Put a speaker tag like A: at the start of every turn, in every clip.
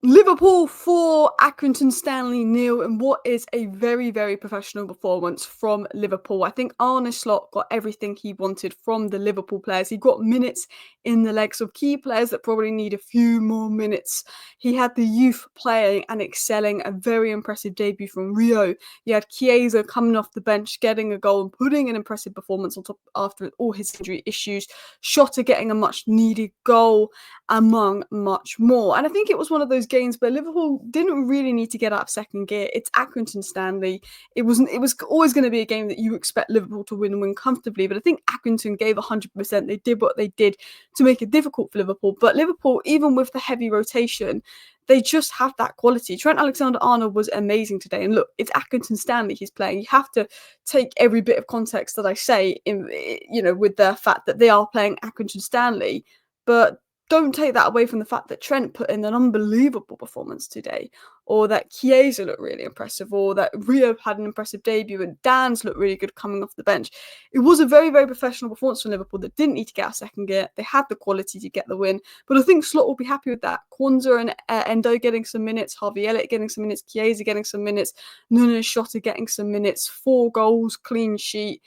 A: Liverpool 4, Accrington Stanley 0, and what is a very, very professional performance from Liverpool. I think Arne Slot got everything he wanted from the Liverpool players. He got minutes in the legs of key players that probably need a few more minutes. He had the youth playing and excelling, a very impressive debut from Rio. You had Chiesa coming off the bench, getting a goal and putting an impressive performance on top after all his injury issues. Jota getting a much needed goal, among much more. And I think it was one of those games where Liverpool didn't really need to get out of second gear. It's Accrington Stanley. It was always going to be a game that you expect Liverpool to win comfortably. But I think Accrington gave 100%. They did what they did to make it difficult for Liverpool. But Liverpool, even with the heavy rotation, they just have that quality. Trent Alexander-Arnold was amazing today. And look, it's Accrington Stanley he's playing. You have to take every bit of context that I say in, with the fact that they are playing Accrington Stanley. But don't take that away from the fact that Trent put in an unbelievable performance today, or that Chiesa looked really impressive, or that Rio had an impressive debut, and Dan's looked really good coming off the bench. It was a very, very professional performance from Liverpool that didn't need to get out second gear. They had the quality to get the win, but I think Slot will be happy with that. Kwanzaa and Endo getting some minutes, Harvey Elliott getting some minutes, Chiesa getting some minutes, Nunes Jota getting some minutes, 4 goals, clean sheet.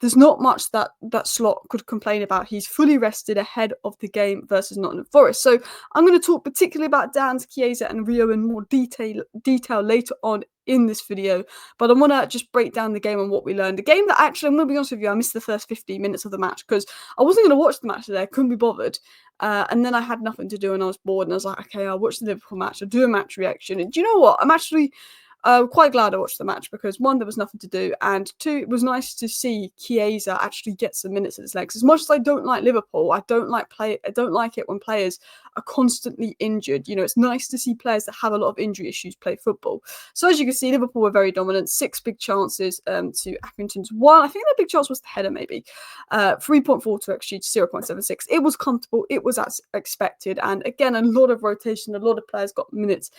A: There's not much that Slot could complain about. He's fully rested ahead of the game versus Nottingham Forest. So I'm going to talk particularly about Dan's, Chiesa and Rio in more detail later on in this video. But I want to just break down the game and what we learned. A game that actually, I'm going to be honest with you, I missed the first 15 minutes of the match because I wasn't going to watch the match today. I couldn't be bothered. And then I had nothing to do and I was bored. And I was like, okay, I'll watch the Liverpool match. I'll do a match reaction. And do you know what? I'm actually quite glad I watched the match because 1, there was nothing to do, and 2, it was nice to see Chiesa actually get some minutes at his legs. As much as I don't like Liverpool, I don't like it when players are constantly injured. It's nice to see players that have a lot of injury issues play football. So as you can see, Liverpool were very dominant. 6 big chances to Accrington's 1. I think the big chance was the header, maybe. 3.4 to XG to 0.76. It was comfortable. It was as expected, and again, a lot of rotation. A lot of players got minutes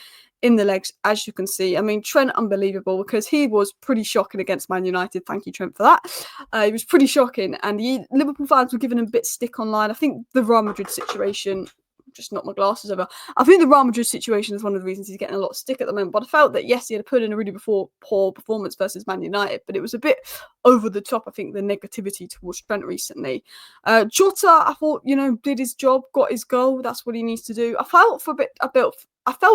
A: in the legs, as you can see. I mean, Trent, unbelievable, because he was pretty shocking against Man United. Thank you, Trent, for that. He was pretty shocking, and Liverpool fans were giving him a bit stick online. I think the Real Madrid situation, just knocked my glasses over. I think the Real Madrid situation is one of the reasons he's getting a lot of stick at the moment. But I felt that, yes, he had put in a really poor performance versus Man United, but it was a bit over the top, I think, the negativity towards Trent recently. Jota, I thought, did his job, got his goal. That's what he needs to do. I felt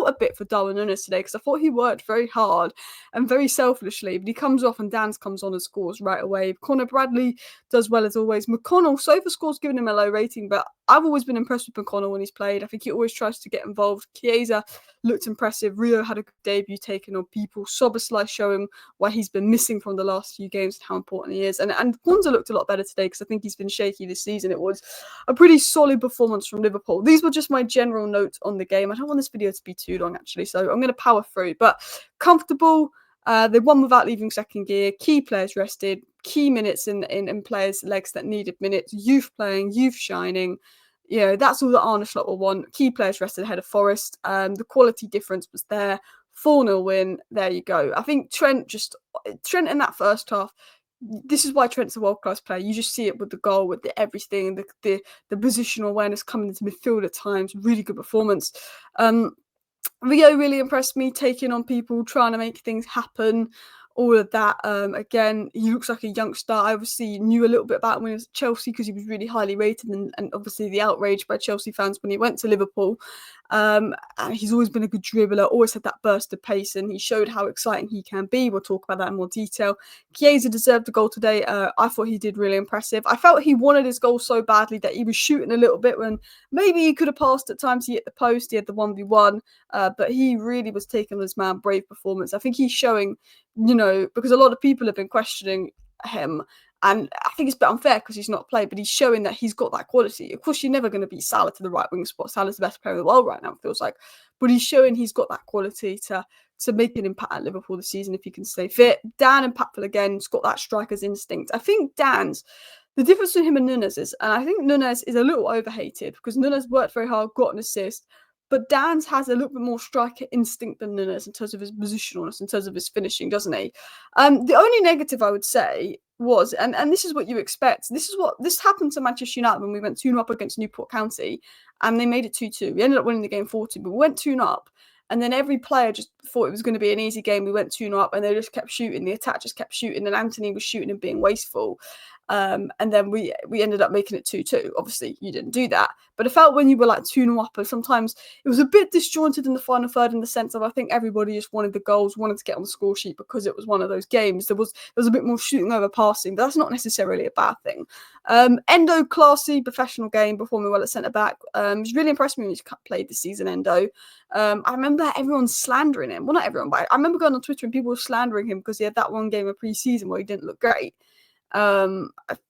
A: a bit for Darwin Núñez today because I thought he worked very hard and very selfishly, but he comes off and Dan's comes on and scores right away. Conor Bradley does well as always. McConnell, SofaScore's given him a low rating, but I've always been impressed with McConnell when he's played. I think he always tries to get involved. Chiesa looked impressive. Rio had a good debut taking on people. Szoboszlai showing why he's been missing from the last few games and how important he is. And Kwanzaa looked a lot better today because I think he's been shaky this season. It was a pretty solid performance from Liverpool. These were just my general notes on the game. I don't want this video to be too long, actually, so I'm going to power through. But comfortable. They won without leaving second gear. Key players rested. Key minutes in players' legs that needed minutes. Youth playing. Youth shining. That's all that Arne Slot will want. Key players rested ahead of Forest. The quality difference was there. 4-0 win. There you go. I think Trent in that first half, this is why Trent's a world-class player. You just see it with the goal, with the everything, the positional awareness coming into midfield at times. Really good performance. Rio really impressed me, taking on people, trying to make things happen, all of that. Again, he looks like a youngster. I obviously knew a little bit about him when he was at Chelsea because he was really highly rated, and obviously the outrage by Chelsea fans when he went to Liverpool. And he's always been a good dribbler, always had that burst of pace, and he showed how exciting he can be. We'll talk about that in more detail. Chiesa deserved a goal today. I thought he did really impressive. I felt he wanted his goal so badly that he was shooting a little bit when maybe he could have passed at times. He hit the post, he had the 1v1, but he really was taking this man brave performance. I think he's showing, because a lot of people have been questioning him, and I think it's a bit unfair because he's not played, but he's showing that he's got that quality. Of course, you're never going to beat Salah to the right wing spot. Salah's the best player in the world right now, it feels like. But he's showing he's got that quality to make an impact at Liverpool this season if he can stay fit. Dan, impactful again. He's got that striker's instinct. I think the difference between him and Núñez is, and I think Núñez is a little overhated because Núñez worked very hard, got an assist, but Dan's has a little bit more striker instinct than Núñez in terms of his positionalness, in terms of his finishing, doesn't he? The only negative I would say was, and this is what you expect, this happened to Manchester United when we went 2-0 up against Newport County, and they made it 2-2. We ended up winning the game 4-2, but we went 2-0 up. And then every player just thought it was going to be an easy game. We went 2-0 up and they just kept shooting. The attack just kept shooting and Anthony was shooting and being wasteful. And then we ended up making it 2-2. Obviously, you didn't do that. But it felt when you were like 2-0 up, and sometimes it was a bit disjointed in the final third in the sense of I think everybody just wanted the goals, wanted to get on the score sheet because it was one of those games. There was a bit more shooting over passing, but that's not necessarily a bad thing. Endo, classy, professional game, performing well at centre-back. He's really impressed me when he's played this season, Endo. I remember everyone slandering him. Well, not everyone, but I remember going on Twitter and people were slandering him because he had that one game of pre-season where he didn't look great.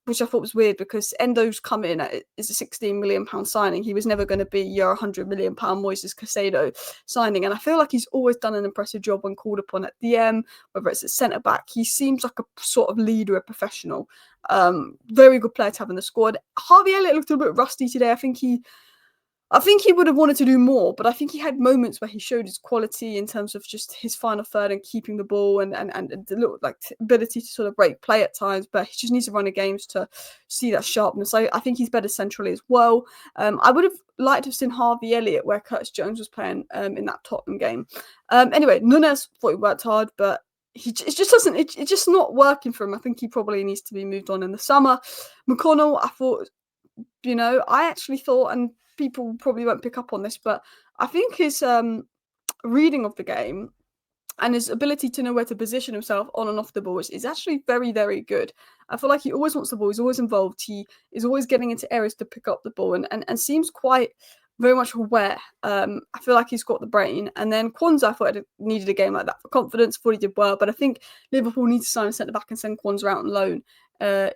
A: Which I thought was weird because Endo's come in is a £16 million signing. He was never going to be your £100 million Moises Caicedo signing, and I feel like he's always done an impressive job when called upon at DM, whether it's at centre back. He seems like a sort of leader, a professional. Very good player to have in the squad. Harvey Elliott looked a bit rusty today. I think he would have wanted to do more, but I think he had moments where he showed his quality in terms of just his final third and keeping the ball and the little like ability to sort of break play at times. But he just needs to run the games to see that sharpness. I think he's better centrally as well. I would have liked to have seen Harvey Elliott where Curtis Jones was playing in that Tottenham game. Anyway, Nunes thought he worked hard, but it's just not working for him. I think he probably needs to be moved on in the summer. McConnell, I thought, I actually thought, and people probably won't pick up on this, but I think his reading of the game and his ability to know where to position himself on and off the ball is actually very, very good. I feel like he always wants the ball. He's always involved. He is always getting into areas to pick up the ball and seems quite very much aware. I feel like he's got the brain. And then Kwanzaa, I thought needed a game like that for confidence. Thought he did well, but I think Liverpool needs to sign a centre back and send Kwanzaa out on loan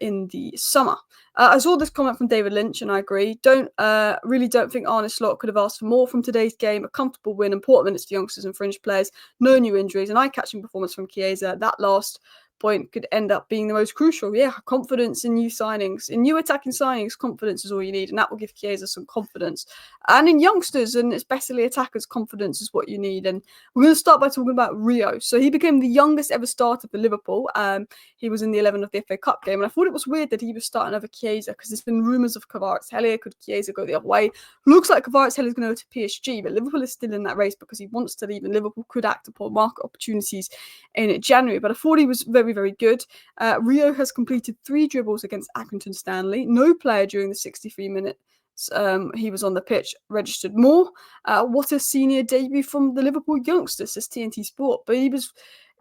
A: in the summer. I saw this comment from David Lynch, and I agree. Don't think Arne Slot could have asked for more from today's game. A comfortable win, important minutes for youngsters and fringe players, no new injuries, an eye-catching performance from Chiesa. That last point could end up being the most crucial. Yeah, confidence in new signings, in new attacking signings, confidence is all you need, and that will give Chiesa some confidence. And in youngsters, and especially attackers, confidence is what you need. And we're going to start by talking about Rio. So he became the youngest ever starter for Liverpool. He was in the 11 of the FA Cup game, and I thought it was weird that he was starting over Chiesa because there's been rumours of Kvaratskhelia. Could Chiesa go the other way? Looks like Kvaratskhelia is going to go to PSG, but Liverpool is still in that race because he wants to leave, and Liverpool could act upon market opportunities in January. But I thought he was very, very good. Rio has completed 3 dribbles against Accrington Stanley. No player during the 63 minutes he was on the pitch registered more. What a senior debut from the Liverpool youngsters, says TNT Sport. But he was,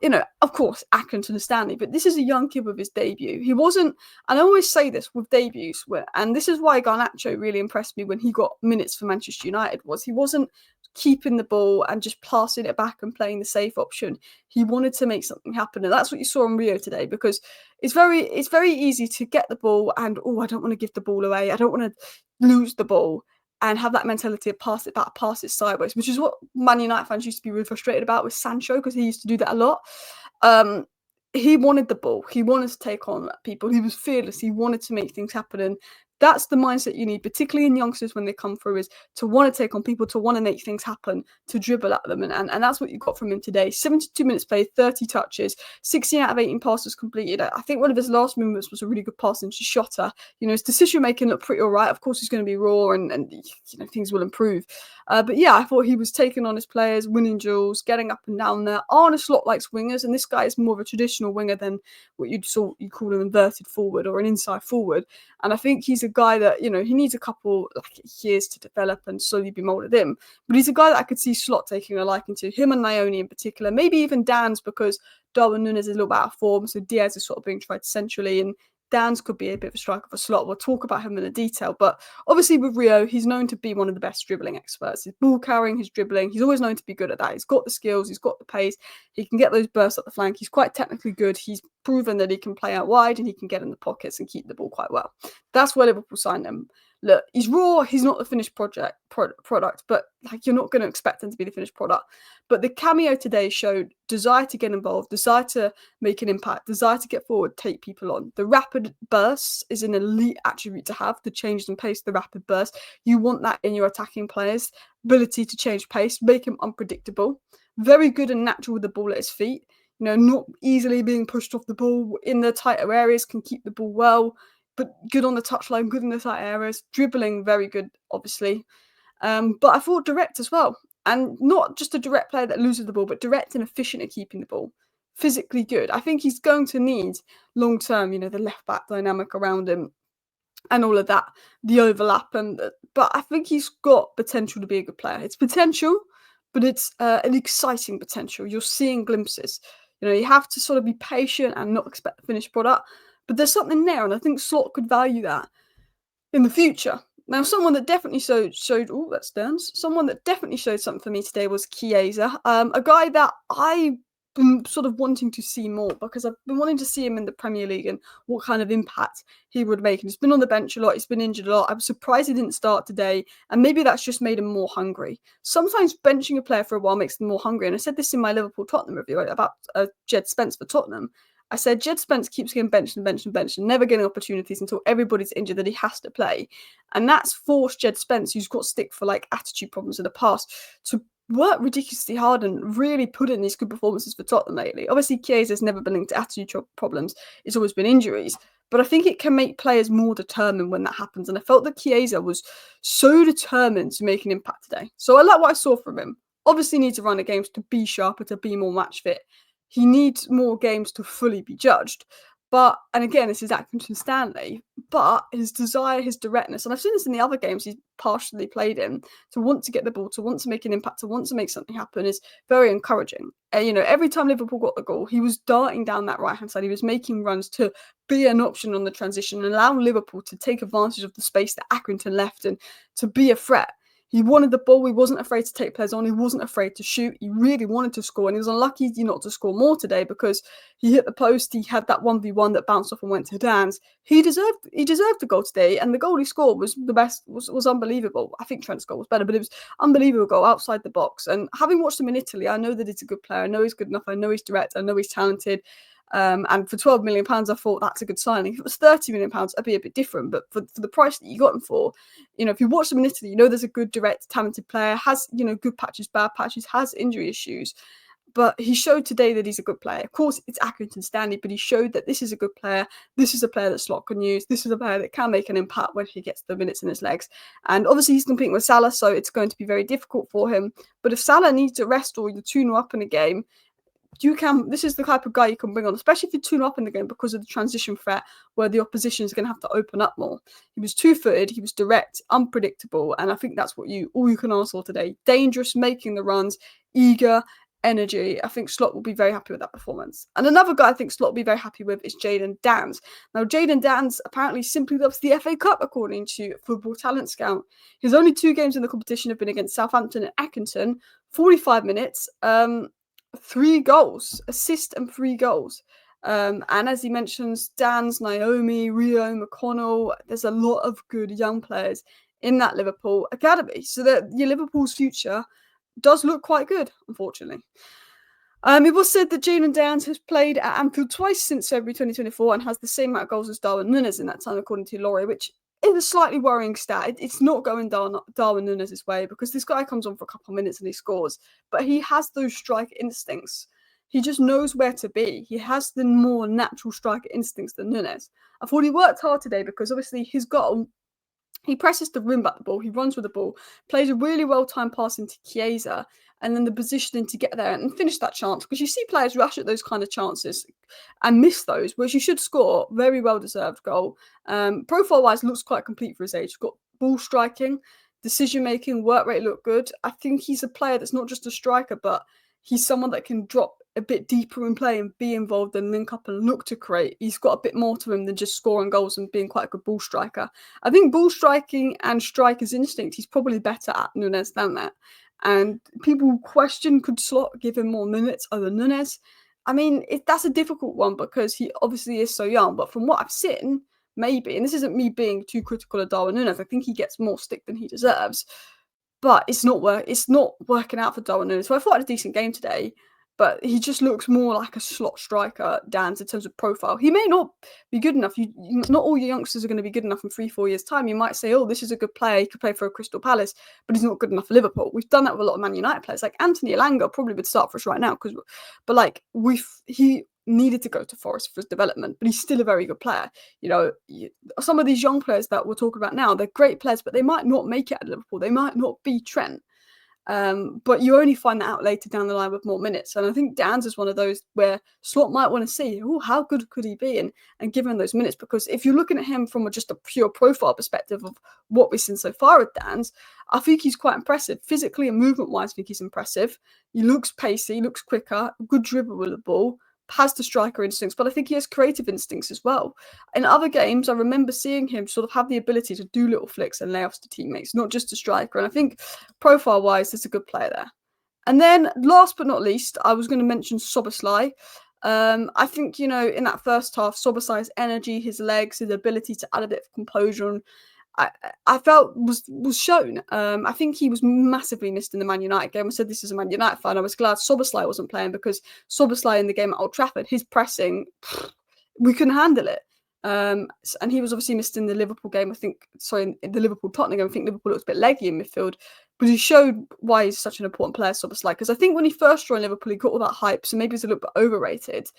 A: of course, Accrington Stanley, but this is a young kid with his debut. He wasn't, and I always say this with debuts, and this is why Garnacho really impressed me when he got minutes for Manchester United, was he wasn't keeping the ball and just passing it back and playing the safe option. He wanted to make something happen, and that's what you saw on Rio today, because it's very easy to get the ball and, I don't want to give the ball away. I don't want to lose the ball and have that mentality of pass it back, pass it sideways, which is what Man United fans used to be really frustrated about with Sancho, because he used to do that a lot. He wanted the ball. He wanted to take on people. He was fearless. He wanted to make things happen. And that's the mindset you need, particularly in youngsters when they come through, is to want to take on people, to want to make things happen, to dribble at them. And that's what you got from him today. 72 minutes played, 30 touches, 16 out of 18 passes completed. I think one of his last movements was a really good pass into Jota. His decision-making looked pretty all right. Of course, he's going to be raw and things will improve. But yeah, I thought he was taking on his players, winning duels, getting up and down there. Arne Slot likes wingers, and this guy is more of a traditional winger than what you call an inverted forward or an inside forward. And I think he's a guy that, he needs a couple years to develop and slowly be moulded in. But he's a guy that I could see Slot taking a liking to, him and Naoni in particular, maybe even Dan's, because Darwin Núñez is a little bit out of form, so Diaz is sort of being tried centrally, and Dan's could be a bit of a striker for Slot. We'll talk about him in the detail. But obviously with Rio, he's known to be one of the best dribbling experts. His ball carrying, his dribbling, he's always known to be good at that. He's got the skills, he's got the pace, he can get those bursts up the flank. He's quite technically good. He's proven that he can play out wide and he can get in the pockets and keep the ball quite well. That's where Liverpool signed him. Look, he's raw, he's not the finished product, but you're not going to expect him to be the finished product. But the cameo today showed desire to get involved, desire to make an impact, desire to get forward, take people on. The rapid bursts is an elite attribute to have, the change in pace, the rapid burst. You want that in your attacking players, ability to change pace, make him unpredictable. Very good and natural with the ball at his feet. Not easily being pushed off the ball in the tighter areas, can keep the ball well, but good on the touchline, good in the tight areas. Dribbling, very good, obviously. But I thought direct as well. And not just a direct player that loses the ball, but direct and efficient at keeping the ball. Physically good. I think he's going to need long-term, the left-back dynamic around him and all of that, the overlap. But I think he's got potential to be a good player. It's potential, but it's an exciting potential. You're seeing glimpses. You have to sort of be patient and not expect the finished product. But there's something there, and I think Slot could value that in the future. Now, someone that definitely showed oh, that's Stearns. Someone that definitely showed something for me today was Chiesa, a guy that I've been sort of wanting to see more, because I've been wanting to see him in the Premier League and what kind of impact he would make. And he's been on the bench a lot. He's been injured a lot. I'm surprised he didn't start today, and maybe that's just made him more hungry. Sometimes benching a player for a while makes them more hungry. And I said this in my Liverpool Tottenham review about Jed Spence for Tottenham. I said Jed Spence keeps getting benched and never getting opportunities until everybody's injured that he has to play. And that's forced Jed Spence, who's got stick for attitude problems in the past, to work ridiculously hard and really put in these good performances for Tottenham lately. Obviously, Chiesa's never been linked to attitude problems. It's always been injuries. But I think it can make players more determined when that happens. And I felt that Chiesa was so determined to make an impact today. So I like what I saw from him. Obviously needs to run the games to be sharper, to be more match fit. He needs more games to fully be judged. And again, this is Accrington Stanley, but his desire, his directness, and I've seen this in the other games he's partially played in, to want to get the ball, to want to make an impact, to want to make something happen is very encouraging. Every time Liverpool got the goal, he was darting down that right-hand side. He was making runs to be an option on the transition and allow Liverpool to take advantage of the space that Accrington left and to be a threat. He wanted the ball. He wasn't afraid to take players on. He wasn't afraid to shoot. He really wanted to score. And he was unlucky not to score more today, because he hit the post. He had that 1v1 that bounced off and went to Dan's. He deserved the goal today. And the goal he scored was the best, was unbelievable. I think Trent's goal was better, but it was unbelievable goal outside the box. And having watched him in Italy, I know that he's a good player. I know he's good enough. I know he's direct. I know he's talented. And for £12 million, I thought that's a good signing. If it was £30 million, it'd be a bit different. But for the price that you got him for, if you watch him in Italy, there's a good, direct, talented player, has, good patches, bad patches, has injury issues. But he showed today that he's a good player. Of course, it's Accrington Stanley, but he showed that this is a good player. This is a player that Slot can use. This is a player that can make an impact when he gets the minutes in his legs. And obviously, he's competing with Salah, so it's going to be very difficult for him. But if Salah needs a rest or you're 2-0 up in a game, this is the type of guy you can bring on, especially if you 2-0 up in the game, because of the transition threat where the opposition is going to have to open up more. He was two-footed, he was direct, unpredictable, and I think that's what all you can ask for today. Dangerous, making the runs, eager, energy. I think Slot will be very happy with that performance. And another guy I think Slot will be very happy with is Jayden Danns. Now, Jayden Danns apparently simply loves the FA Cup, according to Football Talent Scout. His only 2 games in the competition have been against Southampton and Accrington, 45 minutes, 3 goals, assist and 3 goals. And as he mentions, Dan's, Naomi, Rio, McConnell, there's a lot of good young players in that Liverpool academy. So that Liverpool's future does look quite good, unfortunately. It was said that Jayden Danns has played at Anfield twice since February 2024 and has the same amount of goals as Darwin Núñez in that time, according to Laurie, which is a slightly worrying stat. It's not going Darwin Núñez's way, because this guy comes on for a couple of minutes and he scores. But he has those striker instincts. He just knows where to be. He has the more natural striker instincts than Núñez. I thought he worked hard today, because obviously his goal, he presses the rim back the ball, he runs with the ball, plays a really well-timed pass into Chiesa, and then the positioning to get there and finish that chance. Because you see players rush at those kind of chances and miss those, whereas you should score. Very well-deserved goal. Profile-wise, looks quite complete for his age. Got ball striking, decision-making, work rate look good. I think he's a player that's not just a striker, but he's someone that can drop a bit deeper in play and be involved and link up and look to create. He's got a bit more to him than just scoring goals and being quite a good ball striker. I think ball striking and striker's instinct, he's probably better at Núñez than that. And people question, could Slot give him more minutes over Núñez? I mean, that's a difficult one, because he obviously is so young. But from what I've seen, maybe, and this isn't me being too critical of Darwin Núñez, I think he gets more stick than he deserves. But it's not working out for Darwin Núñez. So I thought I had a decent game today, but he just looks more like a Slot striker, Dan's, in terms of profile. He may not be good enough. Not all your youngsters are going to be good enough in 3-4 years' time. You might say, oh, this is a good player. He could play for a Crystal Palace, but he's not good enough for Liverpool. We've done that with a lot of Man United players. Like Anthony Elanga probably would start for us right now, he needed to go to Forest for his development, but he's still a very good player. Some of these young players that we're talking about now, they're great players, but they might not make it at Liverpool. They might not be Trent. But you only find that out later down the line with more minutes. And I think Dan's is one of those where Slot might want to see, oh, how good could he be? And give him those minutes, because if you're looking at him from just a pure profile perspective of what we've seen so far at Dan's, I think he's quite impressive. Physically and movement-wise, I think he's impressive. He looks pacey, he looks quicker, good dribble with the ball, has the striker instincts, but I think he has creative instincts as well. In other games, I remember seeing him sort of have the ability to do little flicks and layoffs to teammates, not just a striker. And I think profile-wise, there's a good player there. And then last but not least, I was going to mention Szoboszlai. I think, in that first half, Szoboszlai's energy, his legs, his ability to add a bit of composure and I felt was shown. I think he was massively missed in the Man United game. I said this as a Man United fan. I was glad Szoboszlai wasn't playing, because Szoboszlai in the game at Old Trafford, his pressing, we couldn't handle it. And he was obviously missed in the Liverpool game. In the Liverpool-Tottenham game, I think Liverpool looked a bit leggy in midfield. But he showed why he's such an important player, Szoboszlai. Because I think when he first joined Liverpool, he got all that hype, so maybe he's a little bit overrated.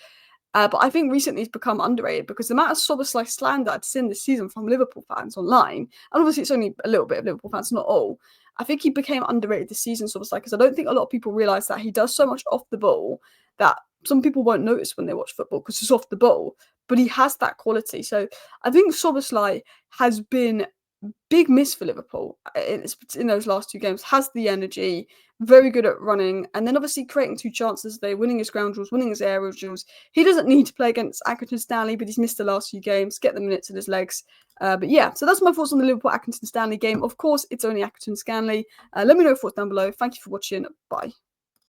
A: But I think recently he's become underrated, because the amount of Szoboszlai slander I'd seen this season from Liverpool fans online, and obviously it's only a little bit of Liverpool fans, not all, I think he became underrated this season, Szoboszlai, because I don't think a lot of people realise that he does so much off the ball that some people won't notice when they watch football because it's off the ball, but he has that quality. So I think Szoboszlai has been big miss for Liverpool in those last two games. Has the energy, very good at running, and then obviously creating two chances. They're winning his ground duels, winning his aerial duels. He doesn't need to play against Accrington Stanley, but he's missed the last few games. Get the minutes in his legs. But yeah, so that's my thoughts on the Liverpool Accrington Stanley game. Of course, it's only Accrington Stanley. Let me know your thoughts down below. Thank you for watching. Bye.